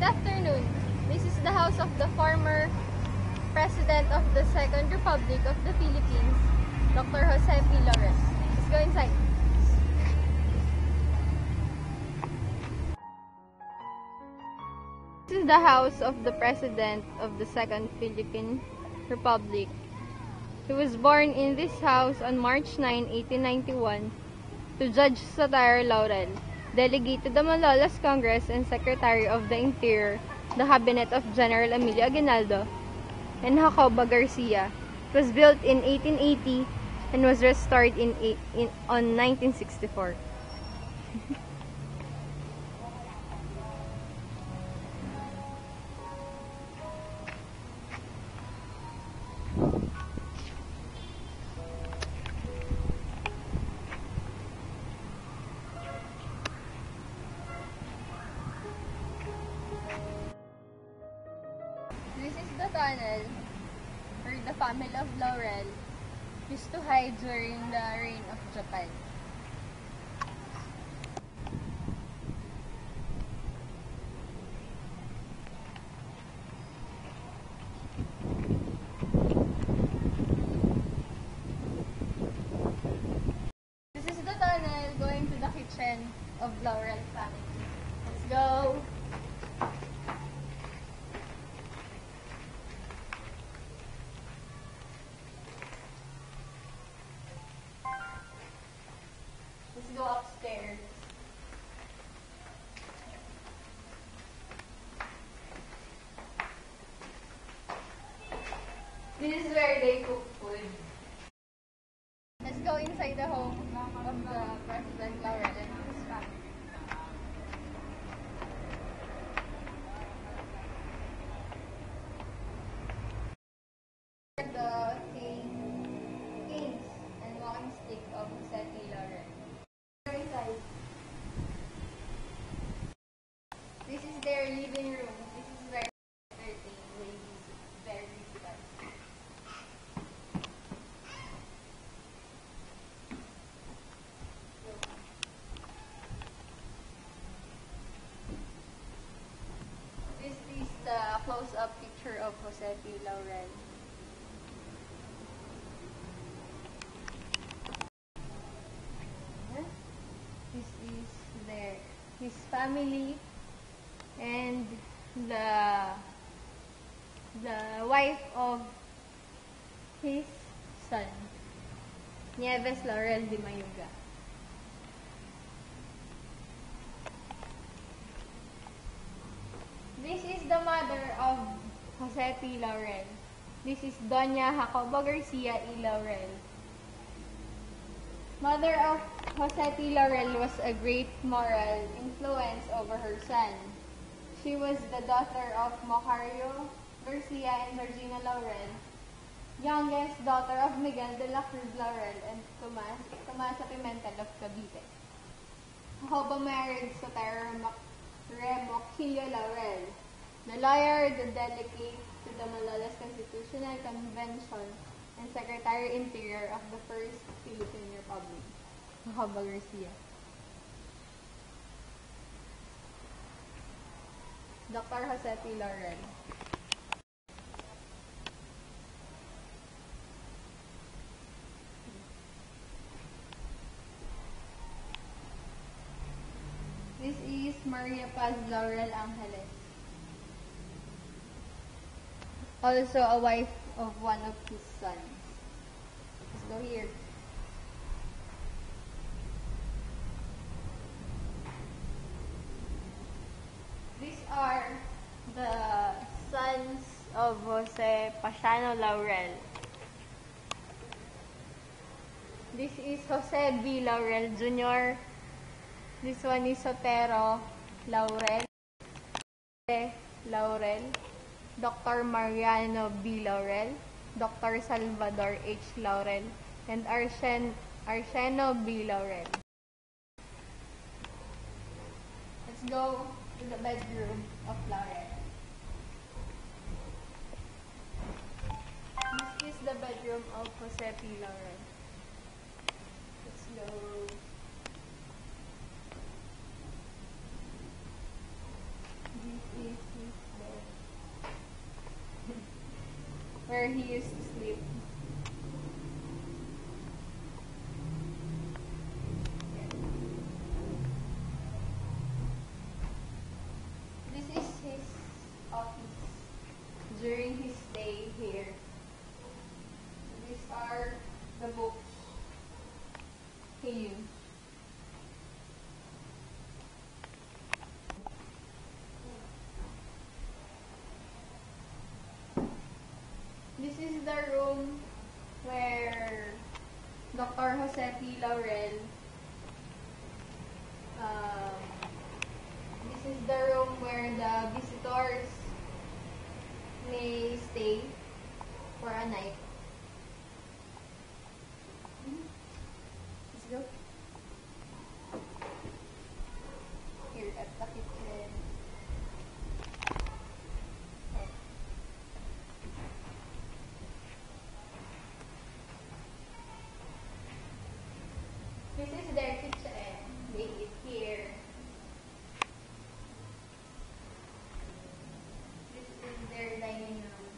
Good afternoon. This is the house of the former President of the Second Republic of the Philippines, Dr. Jose P. Laurel. Let's go inside. This is the house of the President of the Second Philippine Republic. He was born in this house on March 9, 1891, to Judge Sotero Laurel, Delegate to the Malolos Congress and Secretary of the Interior, the Cabinet of General Emilio Aguinaldo, and Jacobo Garcia. It was built in 1880 and was restored on 1964. This is the tunnel where the family of Laurel used to hide during the reign of Japan. This is the tunnel going to the kitchen of Laurel family. Let's go! Let's go upstairs. This is where they cook food. Let's go inside the home of the President Laurel and his family. The canes and walking stick of Jose P. Laurel. This is their living room. This is where they ladies very good. This is the close-up picture of Jose P. Laurel. This is his family and the wife of his son, Nieves Laurel de Mayuga. This is the mother of Jose P. Laurel. This is Doña Jacobo Garcia y Laurel. Mother of Jose P. Laurel was a great moral influence over her son. She was the daughter of Macario Garcia and Virginia Laurel, youngest daughter of Miguel de la Cruz Laurel and Tomasa Pimentel of Cavite. Jacobo married Sotero Remoquillo Laurel, the lawyer, the delegate to the Malolos Constitutional Convention, and Secretary Interior of the First Philippine Republic, Jacobo Garcia. Dr. Jose P. Laurel. This is Maria Paz Laurel Angeles, also a wife of one of his sons. Let's go here. These are the sons of Jose Pasiano Laurel. This is Jose B. Laurel Jr., This one is Sotero Laurel, Laurel, Dr. Mariano B. Laurel, Dr. Salvador H. Laurel, and Arceno B. Laurel. Let's go to the bedroom of Laurel. This is the bedroom of Jose P. Laurel. Let's go. This is his bed. Where he used to sleep. This is his office during his stay here. These are the books he used. This is the room where Dr. Jose P. Laurel, this is the room where the visitors may stay for a night. Let's go. Here at the kitchen. This is their kitchen. They eat here. This is their dining room.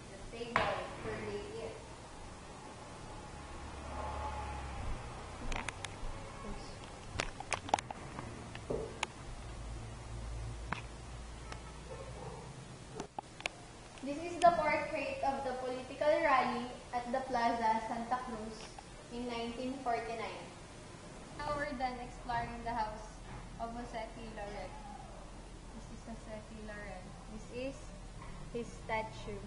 The table where they eat. This is the portrait of the political rally at the Plaza Santa Cruz in 1949. Now we're done exploring the house of Jose P. Laurel. This is Jose P. Laurel. This is his statue.